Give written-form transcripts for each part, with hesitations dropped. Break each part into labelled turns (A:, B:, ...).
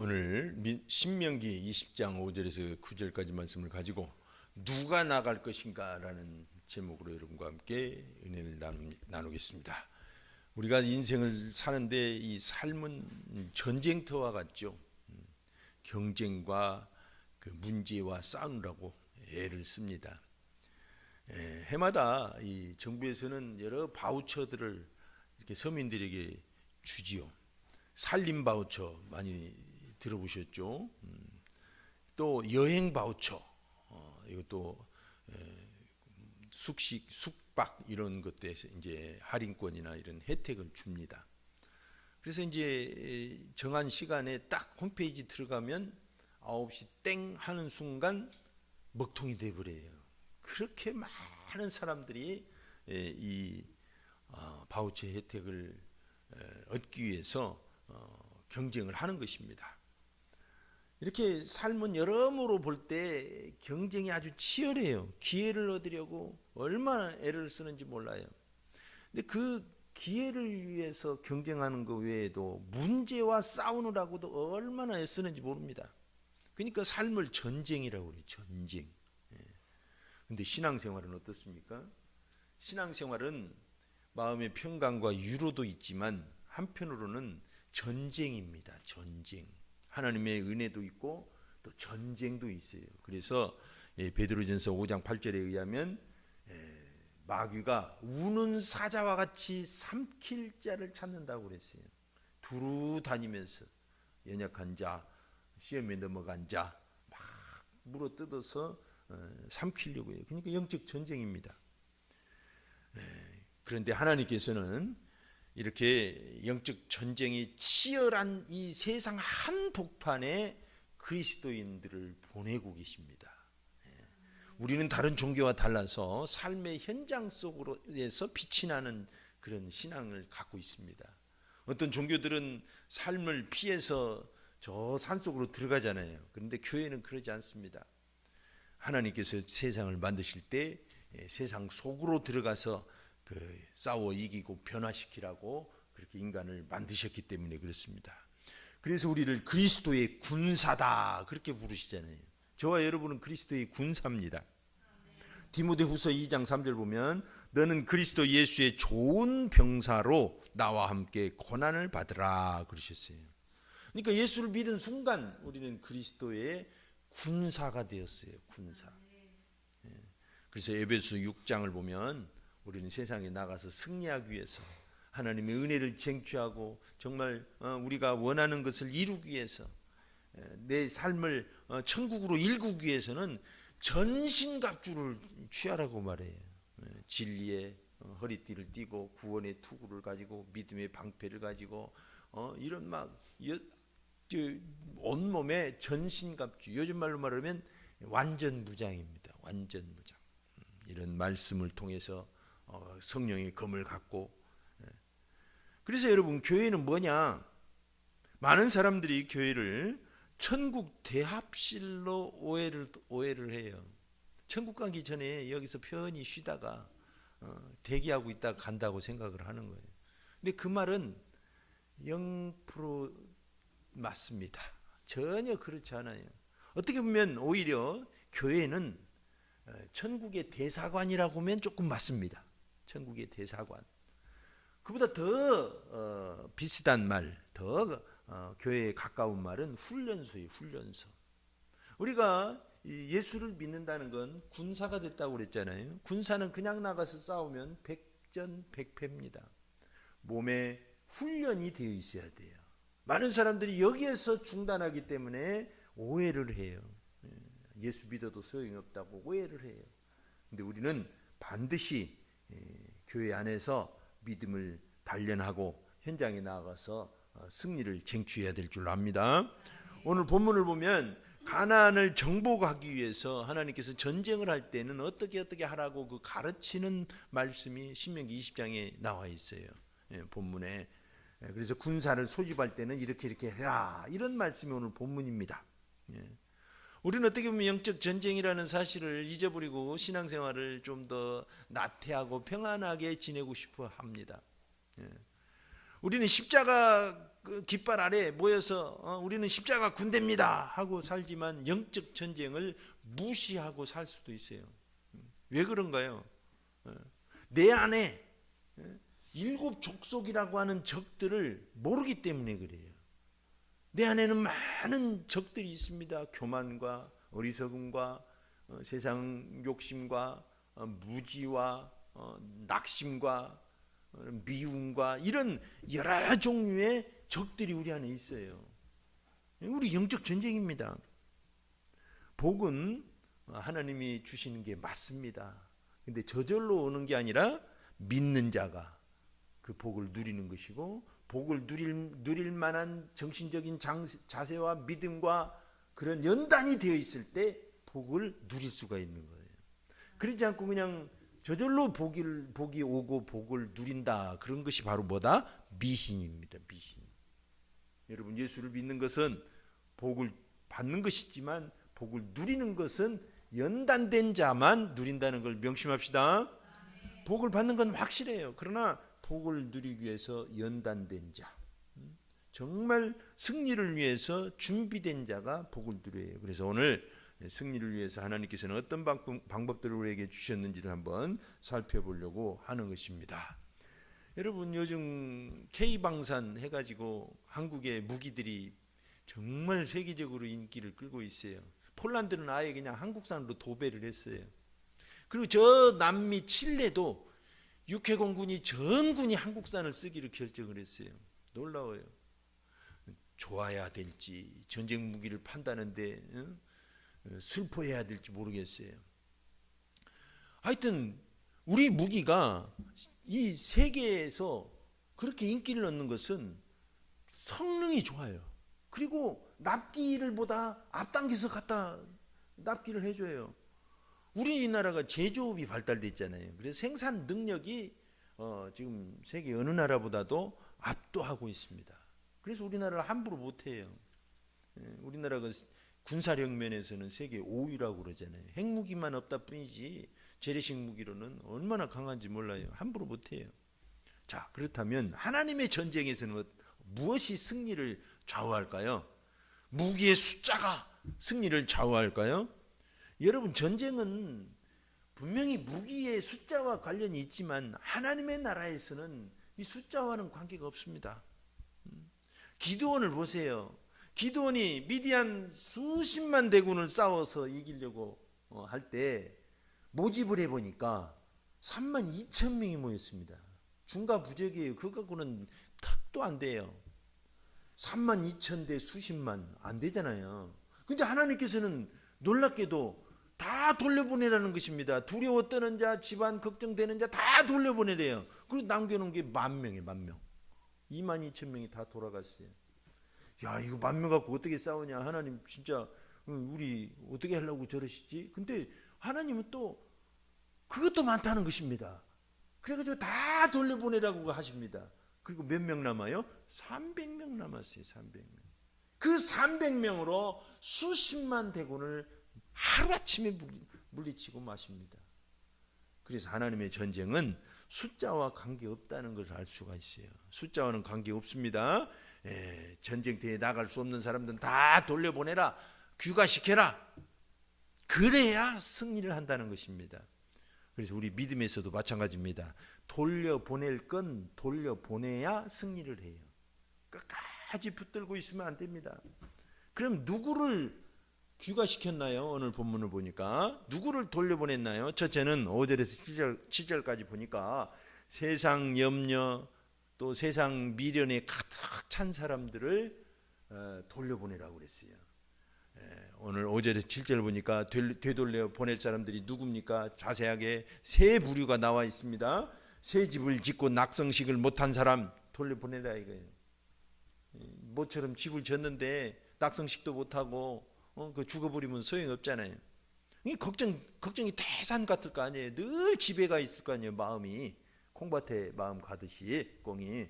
A: 오늘 신명기 20장 5절에서 9절까지 말씀을 가지고 누가 나갈 것인가 라는 제목으로 여러분과 함께 은혜를 나누겠습니다. 우리가 인생을 사는데 이 삶은 전쟁터와 같죠. 경쟁과 그 문제와 싸우느라고 애를 씁니다. 해마다 이 정부에서는 여러 바우처들을 이렇게 서민들에게 주지요. 살림 바우처 많이 들어보셨죠? 또 여행 바우처, 이것도 숙식, 숙박 이런 것들에서 이제 할인권이나 이런 혜택을 줍니다. 그래서 이제 정한 시간에 딱 홈페이지 들어가면 9시 땡 하는 순간 먹통이 돼버려요. 그렇게 많은 사람들이 이 바우처 혜택을 얻기 위해서 경쟁을 하는 것입니다. 이렇게 삶은 여러모로 볼 때 경쟁이 아주 치열해요. 기회를 얻으려고 얼마나 애를 쓰는지 몰라요. 근데 그 기회를 위해서 경쟁하는 것 외에도 문제와 싸우느라고도 얼마나 애쓰는지 모릅니다. 그러니까 삶을 전쟁이라고 그래요. 전쟁. 근데 신앙생활은 어떻습니까? 신앙생활은 마음의 평강과 유로도 있지만 한편으로는 전쟁입니다. 전쟁. 하나님의 은혜도 있고 또 전쟁도 있어요. 그래서 베드로전서 5장 8절에 의하면 마귀가 우는 사자와 같이 삼킬 자를 찾는다고 그랬어요. 두루 다니면서 연약한 자, 시험에 넘어간 자 막 물어뜯어서 삼키려고 해요. 그러니까 영적 전쟁입니다. 그런데 하나님께서는 이렇게 영적 전쟁이 치열한 이 세상 한복판에 그리스도인들을 보내고 계십니다. 우리는 다른 종교와 달라서 삶의 현장 속으로에서 빛이 나는 그런 신앙을 갖고 있습니다. 어떤 종교들은 삶을 피해서 저 산속으로 들어가잖아요. 그런데 교회는 그러지 않습니다. 하나님께서 세상을 만드실 때 세상 속으로 들어가서 싸워 이기고 변화시키라고 그렇게 인간을 만드셨기 때문에 그렇습니다. 그래서 우리를 그리스도의 군사다 그렇게 부르시잖아요. 저와 여러분은 그리스도의 군사입니다. 디모데후서 2장 3절 보면 너는 그리스도 예수의 좋은 병사로 나와 함께 고난을 받으라 그러셨어요. 그러니까 예수를 믿은 순간 우리는 그리스도의 군사가 되었어요. 군사. 그래서 에베소 6장을 보면 우리는 세상에 나가서 승리하기 위해서 하나님의 은혜를 쟁취하고 정말 우리가 원하는 것을 이루기 위해서 내 삶을 천국으로 일구기 위해서는 전신갑주를 취하라고 말해요. 진리의 허리띠를 띠고 구원의 투구를 가지고 믿음의 방패를 가지고 이런 막 온몸에 전신갑주, 요즘 말로 말하면 완전무장입니다. 완전무장. 이런 말씀을 통해서 성령의 검을 갖고. 그래서 여러분 교회는 뭐냐? 많은 사람들이 교회를 천국 대합실로 오해를 해요. 천국 가기 전에 여기서 편히 쉬다가 대기하고 있다가 간다고 생각을 하는 거예요. 근데 그 말은 0% 맞습니다. 전혀 그렇지 않아요. 어떻게 보면 오히려 교회는 천국의 대사관이라고 하면 조금 맞습니다. 천국의 대사관. 그보다 더 비슷한 말, 더 교회에 가까운 말은 훈련소예요. 훈련소. 우리가 예수를 믿는다는 건 군사가 됐다고 그랬잖아요. 군사는 그냥 나가서 싸우면 백전백패입니다. 몸에 훈련이 되어 있어야 돼요. 많은 사람들이 여기에서 중단하기 때문에 오해를 해요. 예수 믿어도 소용이 없다고 오해를 해요. 근데 우리는 반드시 교회 안에서 믿음을 단련하고 현장에 나가서 승리를 쟁취해야 될 줄 압니다. 오늘 본문을 보면 가나안을 정복하기 위해서 하나님께서 전쟁을 할 때는 어떻게 하라고 그 가르치는 말씀이 신명기 20장에 나와 있어요. 본문에. 그래서 군사를 소집할 때는 이렇게 해라 이런 말씀이 오늘 본문입니다. 우리는 어떻게 보면 영적 전쟁이라는 사실을 잊어버리고 신앙생활을 좀 더 나태하고 평안하게 지내고 싶어 합니다. 우리는 십자가 그 깃발 아래 모여서 우리는 십자가 군대입니다 하고 살지만 영적 전쟁을 무시하고 살 수도 있어요. 왜 그런가요? 내 안에 일곱 족속이라고 하는 적들을 모르기 때문에 그래요. 내 안에는 많은 적들이 있습니다. 교만과 어리석음과 세상 욕심과 무지와 낙심과 미움과 이런 여러 종류의 적들이 우리 안에 있어요. 우리 영적 전쟁입니다. 복은 하나님이 주시는 게 맞습니다. 근데 저절로 오는 게 아니라 믿는 자가 그 복을 누리는 것이고, 복을 누릴 만한 정신적인 자세와 믿음과 그런 연단이 되어 있을 때 복을 누릴 수가 있는 거예요. 그러지 않고 그냥 저절로 복이 오고 복을 누린다, 그런 것이 바로 뭐다? 미신입니다. 미신. 여러분, 예수를 믿는 것은 복을 받는 것이지만 복을 누리는 것은 연단된 자만 누린다는 걸 명심합시다. 복을 받는 건 확실해요. 그러나 복을 누리기 위해서 연단된 자, 정말 승리를 위해서 준비된 자가 복을 누려요. 그래서 오늘 승리를 위해서 하나님께서는 어떤 방법들을 우리에게 주셨는지를 한번 살펴보려고 하는 것입니다. 여러분, 요즘 K방산 해가지고 한국의 무기들이 정말 세계적으로 인기를 끌고 있어요. 폴란드는 아예 그냥 한국산으로 도배를 했어요. 그리고 저 남미 칠레도 육해공군이 전군이 한국산을 쓰기로 결정을 했어요. 놀라워요. 좋아야 될지, 전쟁 무기를 판다는데 슬퍼해야 될지 모르겠어요. 하여튼 우리 무기가 이 세계에서 그렇게 인기를 얻는 것은 성능이 좋아요. 그리고 납기를 보다 앞당겨서 갖다 납기를 해줘요. 우리나라가 제조업이 발달됐잖아요. 그래서 생산 능력이 지금 세계 어느 나라보다도 압도하고 있습니다. 그래서 우리나라를 함부로 못해요. 우리나라가 군사력 면에서는 세계 5위라고 그러잖아요. 핵무기만 없다 뿐이지 재래식 무기로는 얼마나 강한지 몰라요. 함부로 못해요. 자, 그렇다면 하나님의 전쟁에서는 무엇이 승리를 좌우할까요? 무기의 숫자가 승리를 좌우할까요? 여러분, 전쟁은 분명히 무기의 숫자와 관련이 있지만 하나님의 나라에서는 이 숫자와는 관계가 없습니다. 기드온을 보세요. 기드온이 미디안 수십만 대군을 싸워서 이기려고 할 때 모집을 해보니까 3만 2천 명이 모였습니다. 중과부적이에요. 그거 갖고는 턱도 안 돼요. 3만 2천 대 수십만 안 되잖아요. 근데 하나님께서는 놀랍게도 다 돌려보내라는 것입니다. 두려워 떠는 자, 집안 걱정되는 자 다 돌려보내래요. 그리고 남겨놓은 게 10,000명이에요. 10,000명. 22,000명이 다 돌아갔어요. 야, 이거 10,000명 갖고 어떻게 싸우냐. 하나님 진짜 우리 어떻게 하려고 저러시지? 근데 하나님은 또 그것도 많다는 것입니다. 그래가지고 다 돌려보내라고 하십니다. 그리고 몇 명 남아요? 300명 남았어요. 300명. 그 300명으로 수십만 대군을 하루아침에 물리치고 마십니다. 그래서 하나님의 전쟁은 숫자와 관계없다는 것을 알 수가 있어요. 숫자와는 관계없습니다. 전쟁터에 나갈 수 없는 사람들은 다 돌려보내라, 귀가시켜라. 그래야 승리를 한다는 것입니다. 그래서 우리 믿음에서도 마찬가지입니다. 돌려보낼 건 돌려보내야 승리를 해요. 끝까지 붙들고 있으면 안 됩니다. 그럼 누구를 귀가시켰나요? 오늘 본문을 보니까 누구를 돌려보냈나요? 첫째는 5절에서 7절까지 보니까 세상 염려 또 세상 미련에 가득 찬 사람들을 돌려보내라고 그랬어요. 오늘 5절에서 7절 보니까 되돌려 보낼 사람들이 누굽니까? 자세하게 세 부류가 나와 있습니다. 새 집을 짓고 낙성식을 못한 사람 돌려보내라 이거예요. 모처럼 집을 졌는데 낙성식도 못하고 그 죽어버리면 소용없잖아요. 걱정이 태산 같을 거 아니에요. 늘 집에 가 있을 거 아니에요. 마음이 콩밭에 마음 가듯이 꽁이.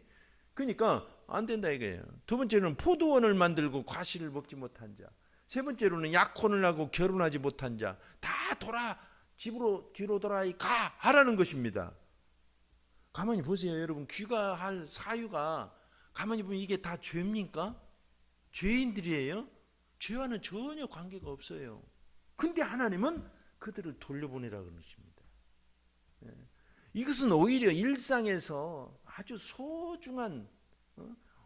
A: 그러니까 안 된다 이거예요. 두 번째는 포도원을 만들고 과실을 먹지 못한 자. 세 번째로는 약혼을 하고 결혼하지 못한 자. 다 돌아 집으로 뒤로 돌아 하라는 것입니다. 가만히 보세요. 여러분, 귀가할 사유가 가만히 보면 이게 다 죄입니까? 죄인들이에요? 죄와는 전혀 관계가 없어요. 근데 하나님은 그들을 돌려보내라 그러십니다. 이것은 오히려 일상에서 아주 소중한,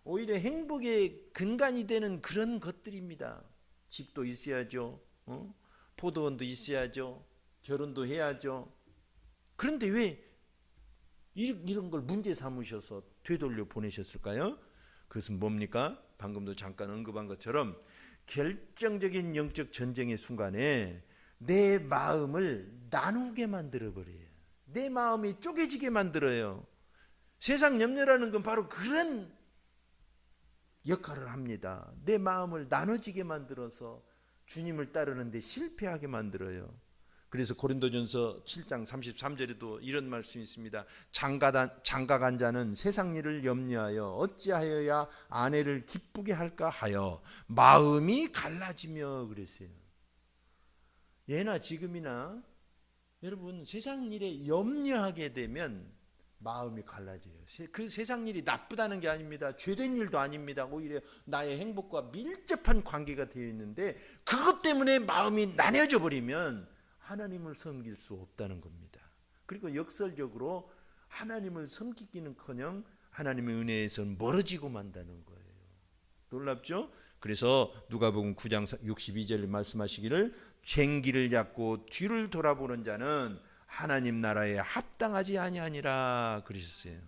A: 오히려 행복의 근간이 되는 그런 것들입니다. 집도 있어야죠. 포도원도 있어야죠. 결혼도 해야죠. 그런데 왜 이런 걸 문제 삼으셔서 되돌려 보내셨을까요? 그것은 뭡니까? 방금도 잠깐 언급한 것처럼 결정적인 영적 전쟁의 순간에 내 마음을 나누게 만들어버려요. 내 마음이 쪼개지게 만들어요. 세상 염려라는 건 바로 그런 역할을 합니다. 내 마음을 나눠지게 만들어서 주님을 따르는데 실패하게 만들어요. 그래서 고린도전서 7장 33절에도 이런 말씀이 있습니다. 장가간 자는 세상 일을 염려하여 어찌하여야 아내를 기쁘게 할까 하여 마음이 갈라지며 그랬어요. 예나 지금이나 여러분 세상 일에 염려하게 되면 마음이 갈라져요. 그 세상 일이 나쁘다는 게 아닙니다. 죄된 일도 아닙니다. 오히려 나의 행복과 밀접한 관계가 되어 있는데 그것 때문에 마음이 나뉘어져 버리면 하나님을 섬길 수 없다는 겁니다. 그리고 역설적으로 하나님을 섬기기는커녕 하나님의 은혜에서 멀어지고 만다는 거예요. 놀랍죠? 그래서 누가복음 9장 62절에 말씀하시기를 쟁기를 잡고 뒤를 돌아보는 자는 하나님 나라에 합당하지 아니하니라 그러셨어요.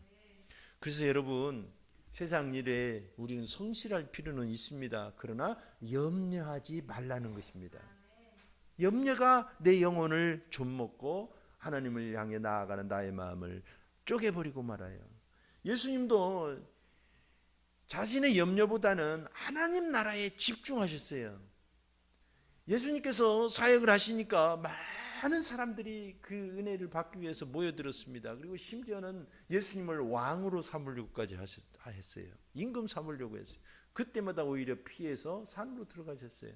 A: 그래서 여러분 세상 일에 우리는 성실할 필요는 있습니다. 그러나 염려하지 말라는 것입니다. 염려가 내 영혼을 좀먹고 하나님을 향해 나아가는 나의 마음을 쪼개버리고 말아요. 예수님도 자신의 염려보다는 하나님 나라에 집중하셨어요. 예수님께서 사역을 하시니까 많은 사람들이 그 은혜를 받기 위해서 모여들었습니다. 그리고 심지어는 예수님을 왕으로 삼으려고까지 했어요. 임금 삼으려고 했어요. 그때마다 오히려 피해서 산으로 들어가셨어요.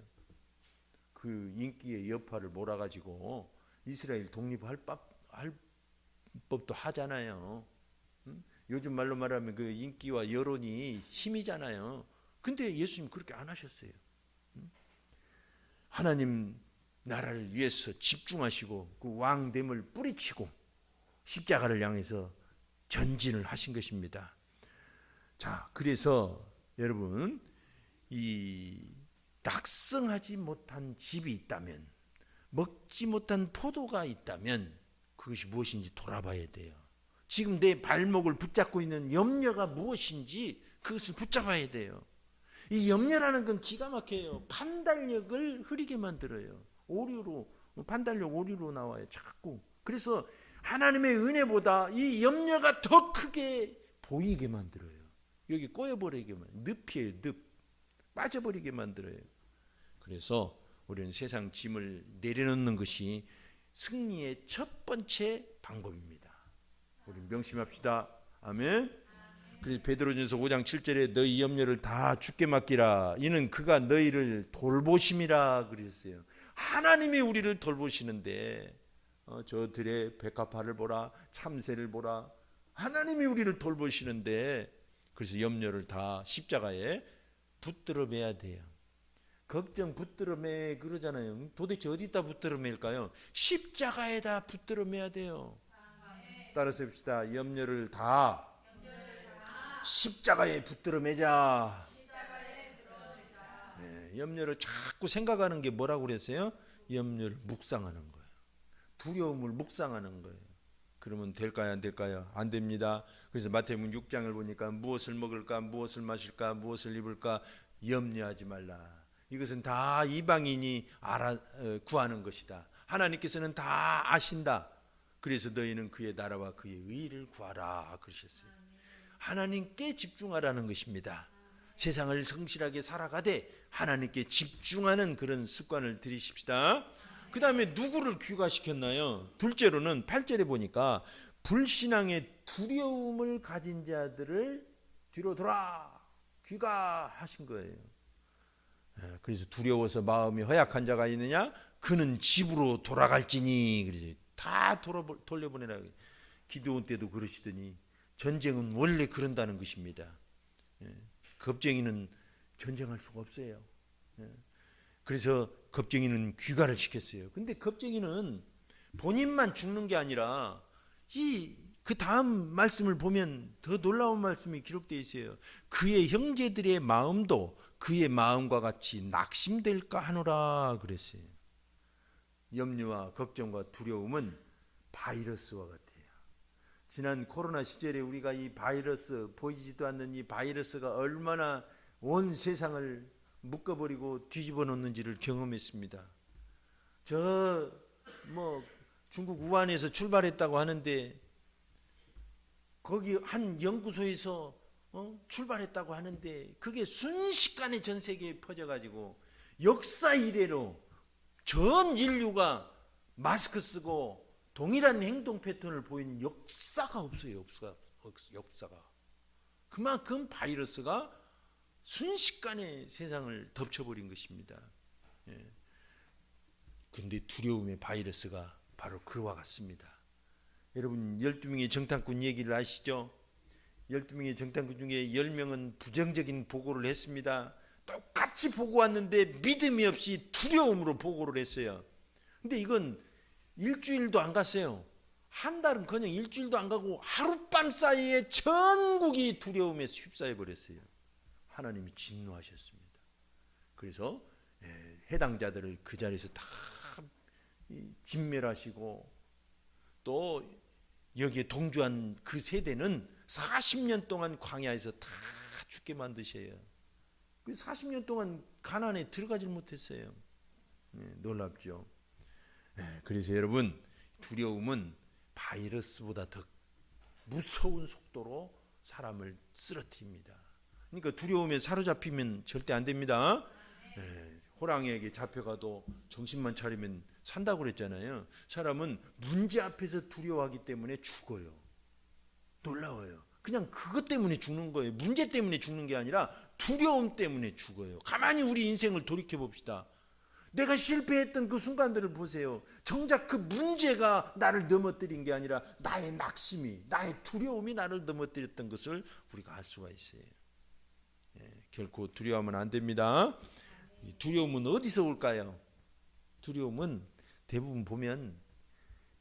A: 그 인기의 여파를 몰아가지고 이스라엘 독립할 법도 하잖아요. 요즘 말로 말하면 그 인기와 여론이 힘이잖아요. 근데 예수님 그렇게 안 하셨어요. 하나님 나라를 위해서 집중하시고 그 왕됨을 뿌리치고 십자가를 향해서 전진을 하신 것입니다. 자, 그래서 여러분 이 낙성하지 못한 집이 있다면, 먹지 못한 포도가 있다면 그것이 무엇인지 돌아봐야 돼요. 지금 내 발목을 붙잡고 있는 염려가 무엇인지 그것을 붙잡아야 돼요. 이 염려라는 건 기가 막혀요. 판단력을 흐리게 만들어요. 판단력 오류로 나와요. 자꾸. 그래서 하나님의 은혜보다 이 염려가 더 크게 보이게 만들어요. 여기 꼬여버리게 만들어요. 늪이에요. 늪. 빠져버리게 만들어요. 그래서 우리는 세상 짐을 내려놓는 것이 승리의 첫 번째 방법입니다. 우리 명심합시다. 아멘. 그래서 베드로전서 5장 7절에 너희 염려를 다 주께 맡기라. 이는 그가 너희를 돌보심이라 그랬어요. 하나님이 우리를 돌보시는데 저 들의 백합화를 보라, 참새를 보라. 하나님이 우리를 돌보시는데 그래서 염려를 다 십자가에 붙들어 매야 돼요. 걱정 붙들어 매 그러잖아요. 도대체 어디다 붙들어 맬까요? 십자가에다 붙들어 매야 돼요. 따라서 합시다. 염려를 다 십자가에 붙들어 매자. 네, 염려를 자꾸 생각하는 게 뭐라고 그랬어요? 염려를 묵상하는 거예요. 두려움을 묵상하는 거예요. 그러면 될까요? 안 될까요? 안 됩니다. 그래서 마태복음 6장을 보니까 무엇을 먹을까, 무엇을 마실까, 무엇을 입을까 염려하지 말라. 이것은 다 이방인이 구하는 것이다. 하나님께서는 다 아신다. 그래서 너희는 그의 나라와 그의 의를 구하라 그러셨어요. 하나님께 집중하라는 것입니다. 세상을 성실하게 살아가되 하나님께 집중하는 그런 습관을 들이십시다. 그 다음에 누구를 귀가시켰나요? 둘째로는 8절에 보니까 불신앙의 두려움을 가진 자들을 뒤로 돌아 귀가하신 거예요. 그래서 두려워서 마음이 허약한 자가 있느냐? 그는 집으로 돌아갈지니. 그래서 다 돌려보내라. 기드온 때도 그러시더니 전쟁은 원래 그런다는 것입니다. 겁쟁이는 전쟁할 수가 없어요. 그래서 겁쟁이는 귀가를 시켰어요. 근데 겁쟁이는 본인만 죽는 게 아니라 그 다음 말씀을 보면 더 놀라운 말씀이 기록되어 있어요. 그의 형제들의 마음도 그의 마음과 같이 낙심될까 하노라 그랬어요. 염려와 걱정과 두려움은 바이러스와 같아요. 지난 코로나 시절에 우리가 이 바이러스, 보이지도 않는 이 바이러스가 얼마나 온 세상을 묶어버리고 뒤집어 놓는지를 경험했습니다. 중국 우한에서 출발했다고 하는데 거기 한 연구소에서 출발했다고 하는데 그게 순식간에 전 세계에 퍼져가지고 역사 이래로 전 인류가 마스크 쓰고 동일한 행동 패턴을 보인 역사가 없어요. 역사가. 그만큼 바이러스가 순식간에 세상을 덮쳐버린 것입니다. 그런데 두려움의 바이러스가 바로 그와 같습니다. 여러분 12명의 정탐꾼 얘기를 아시죠? 12명의 정탐꾼 중에 10명은 부정적인 보고를 했습니다. 똑같이 보고 왔는데 믿음이 없이 두려움으로 보고를 했어요. 근데 이건 일주일도 안 갔어요. 한 달은커녕 일주일도 안 가고 하룻밤 사이에 전국이 두려움에 휩싸여 버렸어요. 하나님이 진노하셨습니다. 그래서 해당자들을 그 자리에서 다 진멸하시고 또 여기에 동조한 그 세대는 40년 동안 광야에서 다 죽게 만드셔요. 40년 동안 가나안에 들어가지 못했어요. 놀랍죠. 그래서 여러분 두려움은 바이러스보다 더 무서운 속도로 사람을 쓰러뜨립니다. 그러니까 두려움에 사로잡히면 절대 안 됩니다. 호랑이에게 잡혀가도 정신만 차리면 산다고 그랬잖아요. 사람은 문제 앞에서 두려워하기 때문에 죽어요. 놀라워요. 그냥 그것 때문에 죽는 거예요. 문제 때문에 죽는 게 아니라 두려움 때문에 죽어요. 가만히 우리 인생을 돌이켜 봅시다. 내가 실패했던 그 순간들을 보세요. 정작 그 문제가 나를 넘어뜨린 게 아니라 나의 낙심이, 나의 두려움이 나를 넘어뜨렸던 것을 우리가 알 수가 있어요. 결코 두려워하면 안 됩니다. 두려움은 어디서 올까요? 두려움은 대부분 보면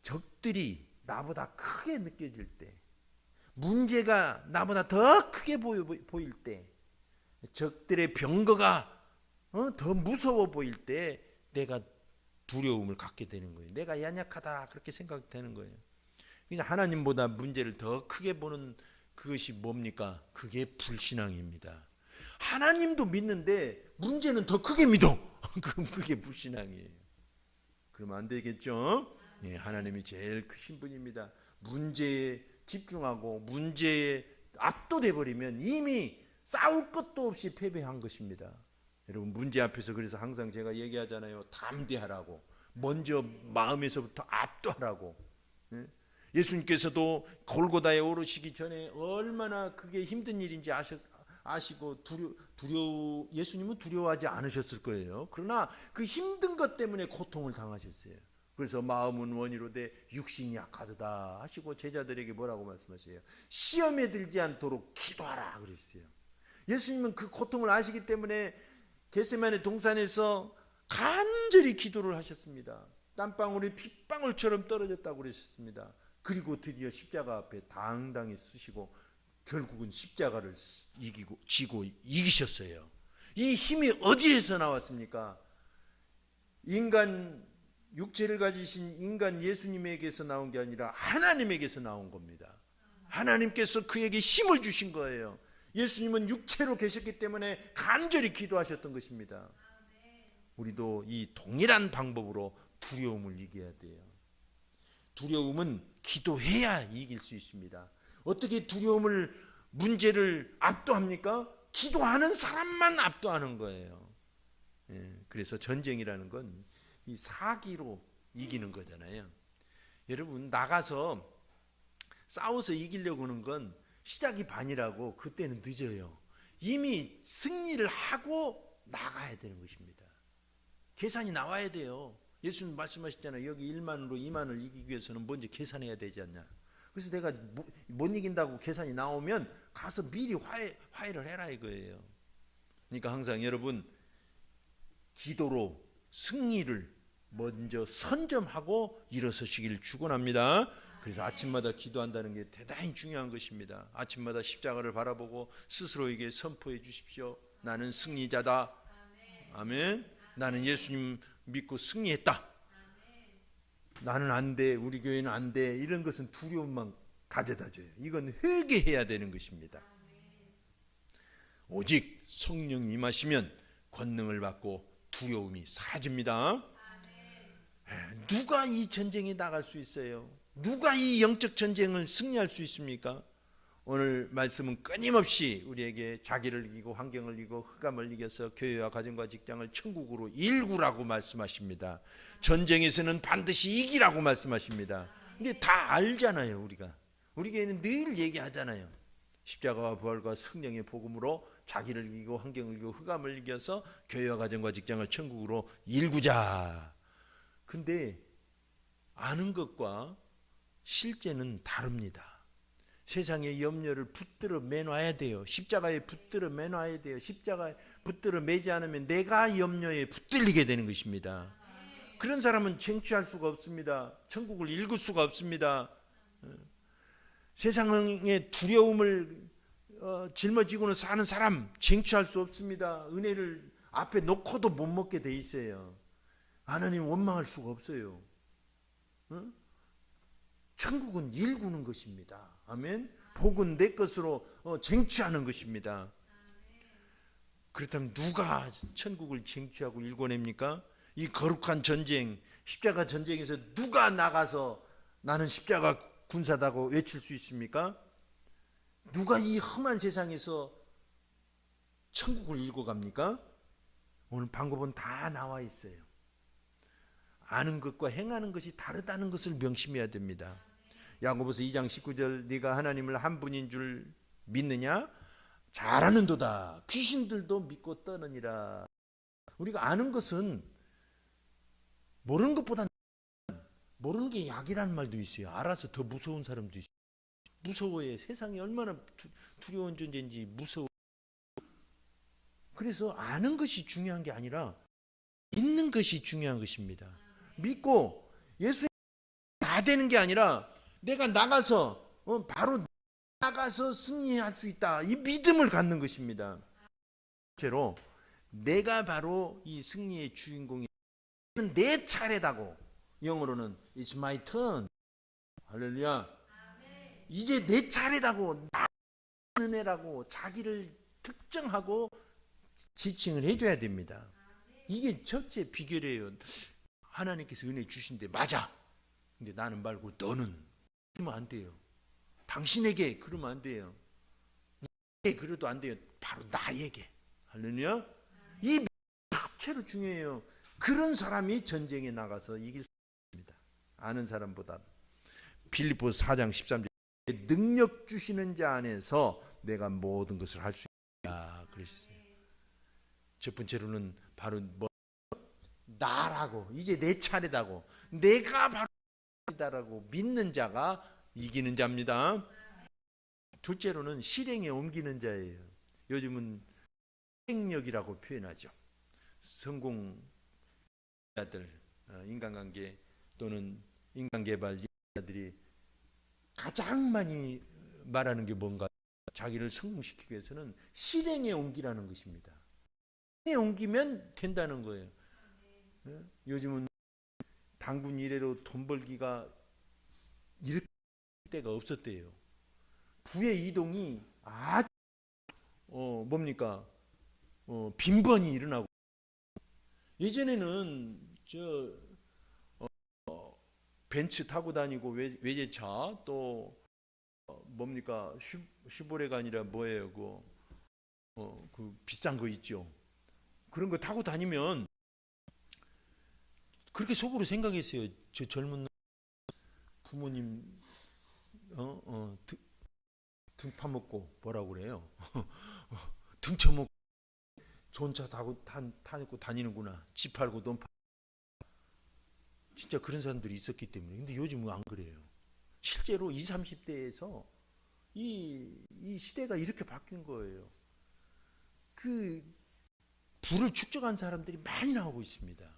A: 적들이 나보다 크게 느껴질 때, 문제가 나보다 더 크게 보일 때, 적들의 병거가 더 무서워 보일 때 내가 두려움을 갖게 되는 거예요. 내가 연약하다 그렇게 생각되는 거예요. 그냥 하나님보다 문제를 더 크게 보는 그것이 뭡니까? 그게 불신앙입니다. 하나님도 믿는데 문제는 더 크게 믿어. 그럼 그게 불신앙이에요. 그러면 안 되겠죠? 하나님이 제일 크신 분입니다. 문제에 집중하고 문제에 압도돼 버리면 이미 싸울 것도 없이 패배한 것입니다. 여러분 문제 앞에서 그래서 항상 제가 얘기하잖아요. 담대하라고. 먼저 마음에서부터 압도하라고. 예수님께서도 골고다에 오르시기 전에 얼마나 그게 힘든 일인지 아시고 예수님은 두려워하지 않으셨을 거예요. 그러나 그 힘든 것 때문에 고통을 당하셨어요. 그래서 마음은 원이로되 육신이 약하도다 하시고 제자들에게 뭐라고 말씀하세요? 시험에 들지 않도록 기도하라 그랬어요. 예수님은 그 고통을 아시기 때문에 겟세마네 동산에서 간절히 기도를 하셨습니다. 땀방울이 핏방울처럼 떨어졌다고 그러셨습니다. 그리고 드디어 십자가 앞에 당당히 쓰시고 결국은 십자가를 지고 이기셨어요. 이 힘이 어디에서 나왔습니까? 인간 육체를 가지신 인간 예수님에게서 나온 게 아니라 하나님에게서 나온 겁니다. 하나님께서 그에게 힘을 주신 거예요. 예수님은 육체로 계셨기 때문에 간절히 기도하셨던 것입니다. 우리도 이 동일한 방법으로 두려움을 이겨야 돼요. 두려움은 기도해야 이길 수 있습니다. 어떻게 문제를 압도합니까? 기도하는 사람만 압도하는 거예요. 그래서 전쟁이라는 건 이 사기로 이기는 거잖아요. 여러분 나가서 싸워서 이기려고 하는 건 시작이 반이라고 그때는 늦어요. 이미 승리를 하고 나가야 되는 것입니다. 계산이 나와야 돼요. 예수님 말씀하셨잖아요. 여기 1만으로 2만을 이기기 위해서는 먼저 계산해야 되지 않냐. 그래서 내가 못 이긴다고 계산이 나오면 가서 미리 화해를 해라 이거예요. 그러니까 항상 여러분 기도로 승리를 먼저 선점하고 일어서시길 축원합니다. 그래서 아침마다 기도한다는 게 대단히 중요한 것입니다. 아침마다 십자가를 바라보고 스스로에게 선포해 주십시오. 나는 승리자다. 아멘. 나는 예수님 믿고 승리했다. 나는 안 돼, 우리 교회는 안 돼, 이런 것은 두려움만 가져다 줘요. 이건 회개해야 되는 것입니다. 오직 성령이 임하시면 권능을 받고 두려움이 사라집니다. 누가 이 전쟁에 나갈 수 있어요? 누가 이 영적 전쟁을 승리할 수 있습니까? 오늘 말씀은 끊임없이 우리에게 자기를 이기고 환경을 이기고 흑암을 이겨서 교회와 가정과 직장을 천국으로 일구라고 말씀하십니다. 전쟁에서는 반드시 이기라고 말씀하십니다. 근데 다 알잖아요. 우리 교회는 늘 얘기하잖아요. 십자가와 부활과 성령의 복음으로 자기를 이기고 환경을 이기고 흑암을 이겨서 교회와 가정과 직장을 천국으로 일구자. 근데 아는 것과 실제는 다릅니다. 세상의 염려를 붙들어 매놔야 돼요. 십자가에 붙들어 매놔야 돼요. 십자가에 붙들어 매지 않으면 내가 염려에 붙들리게 되는 것입니다. 그런 사람은 쟁취할 수가 없습니다. 천국을 읽을 수가 없습니다. 세상의 두려움을 짊어지고는 사는 사람 쟁취할 수 없습니다. 은혜를 앞에 놓고도 못 먹게 돼 있어요. 하나님 원망할 수가 없어요. 천국은 일구는 것입니다. 아멘. 복은 내 것으로 쟁취하는 것입니다. 그렇다면 누가 천국을 쟁취하고 일궈냅니까? 이 거룩한 전쟁, 십자가 전쟁에서 누가 나가서 나는 십자가 군사다고 외칠 수 있습니까? 누가 이 험한 세상에서 천국을 일궈갑니까? 오늘 방법은 다 나와 있어요. 아는 것과 행하는 것이 다르다는 것을 명심해야 됩니다. 야고보서 2장 19절 네가 하나님을 한 분인 줄 믿느냐? 잘하는도다. 귀신들도 믿고 떠느니라. 우리가 아는 것은 모르는 것보다 모르는 게 약이라는 말도 있어요. 알아서 더 무서운 사람도 있어요. 무서워해. 세상이 얼마나 두려운 존재인지 무서워. 그래서 아는 것이 중요한 게 아니라 믿는 것이 중요한 것입니다. 믿고 예수 다 되는 게 아니라 내가 나가서 바로 나가서 승리할 수 있다. 이 믿음을 갖는 것입니다. 실제로 내가 바로 이 승리의 주인공이 내 차례다고. 영어로는 It's my turn. 할렐루야. 이제 내 차례다고 나는 애라고 자기를 특정하고 지칭을 해줘야 됩니다. 이게 첫째 비결이에요. 하나님께서 은혜 주신데 맞아. 근데 나는 말고 너는 그러면 안 돼요. 당신에게 그러면 안 돼요. 나에게 그래도 안 돼요. 바로 나에게. 할렐루야. 이 합체로 중요해요. 그런 사람이 전쟁에 나가서 이길 수 있습니다. 아는 사람보다. 빌립보서 4장 13절 능력 주시는 자 안에서 내가 모든 것을 할 수 있다 그러셨어요. 첫 번째로는 바로 나라고 이제 내 차례다고 내가 바로 이다라고 믿는 자가 이기는 자입니다. 둘째로는 실행에 옮기는 자예요. 요즘은 실행력이라고 표현하죠. 성공자들, 인간관계 또는 인간개발 자들이 가장 많이 말하는 게 뭔가 자기를 성공시키기 위해서는 실행에 옮기라는 것입니다. 실행에 옮기면 된다는 거예요. 요즘은 당군 이래로 돈 벌기가 이렇게 때가 없었대요. 부의 이동이 아주 빈번히 일어나고 예전에는 벤츠 타고 다니고 외제차 또 슈보레가 아니라 뭐예요 그 비싼 거 있죠. 그런 거 타고 다니면 그렇게 속으로 생각했어요. 저 젊은 부모님 등 파먹고 뭐라고 그래요? 등 쳐먹고 좋은 차 타고 다니는구나. 집 팔고 돈 팔고 진짜 그런 사람들이 있었기 때문에. 근데 요즘은 안 그래요. 실제로 20, 30대에서 이 시대가 이렇게 바뀐 거예요. 그 부를 축적한 사람들이 많이 나오고 있습니다.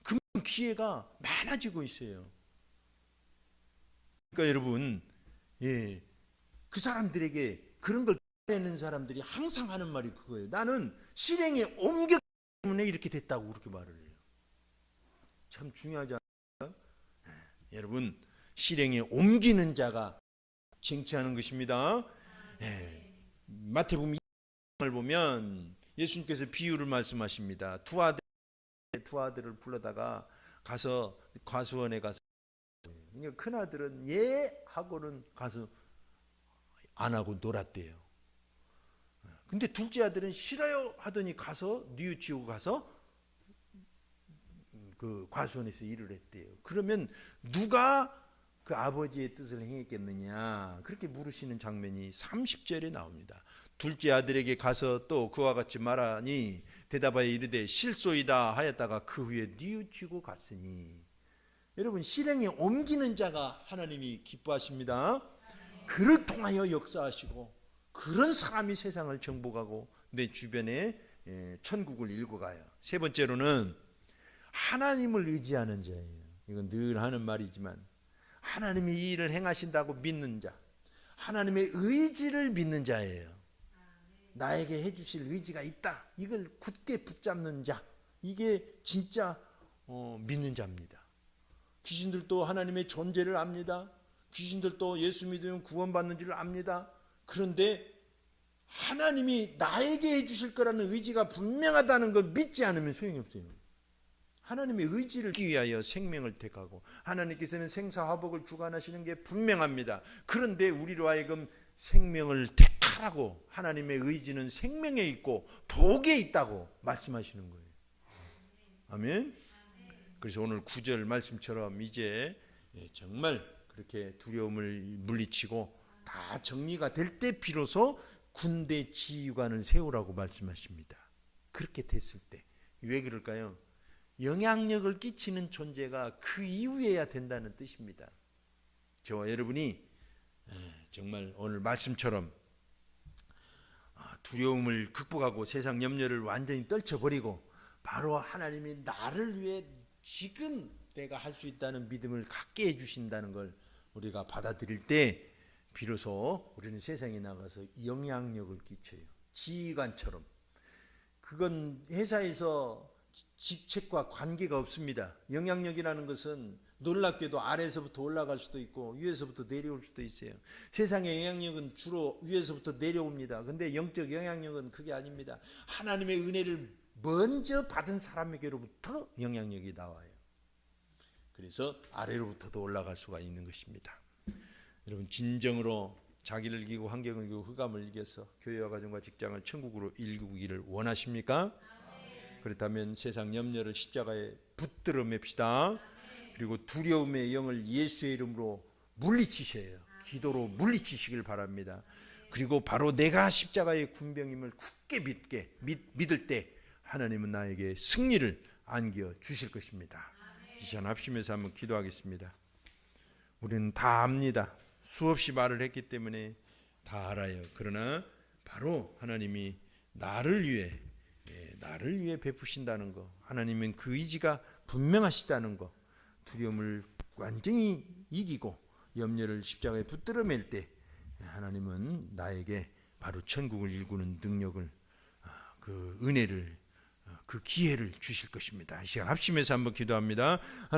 A: 그 기회가 많아지고 있어요. 그러니까 여러분, 그 사람들에게 그런 걸 내는 사람들이 항상 하는 말이 그거예요. 나는 실행에 옮겼기 때문에 이렇게 됐다고 그렇게 말을 해요. 참 중요하지 않아요? 여러분, 실행에 옮기는 자가 쟁취하는 것입니다. 마태복음 2장을 보면 예수님께서 비유를 말씀하십니다. 두 아들을 불러다가 가서 과수원에 가서, 큰 아들은 하고는 가서 안 하고 놀았대요. 근데 둘째 아들은 싫어요 하더니 가서 뉘우치고 가서 그 과수원에서 일을 했대요. 그러면 누가 그 아버지의 뜻을 행했겠느냐, 그렇게 물으시는 장면이 30절에 나옵니다. 둘째 아들에게 가서 또 그와 같이 말하니 대답하여 이르되 실소이다 하였다가 그 후에 뉘우치고 갔으니. 여러분, 실행에 옮기는 자가 하나님이 기뻐하십니다. 그를 통하여 역사하시고 그런 사람이 세상을 정복하고 내 주변에 천국을 일궈가요. 세 번째로는 하나님을 의지하는 자예요. 이건 늘 하는 말이지만 하나님이 이 일을 행하신다고 믿는 자, 하나님의 의지를 믿는 자예요. 나에게 해주실 의지가 있다, 이걸 굳게 붙잡는 자, 이게 진짜 믿는 자입니다. 귀신들도 하나님의 존재를 압니다. 귀신들도 예수 믿으면 구원받는 줄 압니다. 그런데 하나님이 나에게 해주실 거라는 의지가 분명하다는 걸 믿지 않으면 소용이 없어요. 하나님의 의지를 하기 위하여 생명을 택하고 하나님께서는 생사화복을 주관하시는 게 분명합니다. 그런데 우리로 하여금 생명을 택하라고, 하나님의 의지는 생명에 있고 복에 있다고 말씀하시는 거예요. 아멘. 그래서 오늘 9절 말씀처럼 이제 정말 그렇게 두려움을 물리치고 다 정리가 될 때 비로소 군대 지휘관을 세우라고 말씀하십니다. 그렇게 됐을 때. 왜 그럴까요? 영향력을 끼치는 존재가 그 이후에야 된다는 뜻입니다. 저와 여러분이 정말 오늘 말씀처럼 두려움을 극복하고 세상 염려를 완전히 떨쳐버리고 바로 하나님이 나를 위해 지금 내가 할 수 있다는 믿음을 갖게 해주신다는 걸 우리가 받아들일 때 비로소 우리는 세상에 나가서 영향력을 끼쳐요. 지휘관처럼. 그건 회사에서 직책과 관계가 없습니다. 영향력이라는 것은 놀랍게도 아래에서부터 올라갈 수도 있고 위에서부터 내려올 수도 있어요. 세상의 영향력은 주로 위에서부터 내려옵니다. 근데 영적 영향력은 그게 아닙니다. 하나님의 은혜를 먼저 받은 사람에게로부터 영향력이 나와요. 그래서 아래로부터도 올라갈 수가 있는 것입니다. 여러분, 진정으로 자기를 이기고 환경을 이기고 흑암을 이겨서 교회와 가정과 직장을 천국으로 일구기를 원하십니까? 그렇다면 세상 염려를 십자가에 붙들어 맵시다. 그리고 두려움의 영을 예수의 이름으로 물리치세요. 기도로 물리치시길 바랍니다. 그리고 바로 내가 십자가의 군병임을 굳게 믿을 때 하나님은 나에게 승리를 안겨 주실 것입니다. 이 시간 합심해서 한번 기도하겠습니다. 우리는 다 압니다. 수없이 말을 했기 때문에 다 알아요. 그러나 바로 하나님이 나를 위해 베푸신다는 거, 하나님은 그 의지가 분명하시다는 거, 두려움을 완전히 이기고 염려를 십자가에 붙들어 맬 때 하나님은 나에게 바로 천국을 일구는 능력을, 그 은혜를, 그 기회를 주실 것입니다. 이 시간 합심해서 한번 기도합니다. 하나님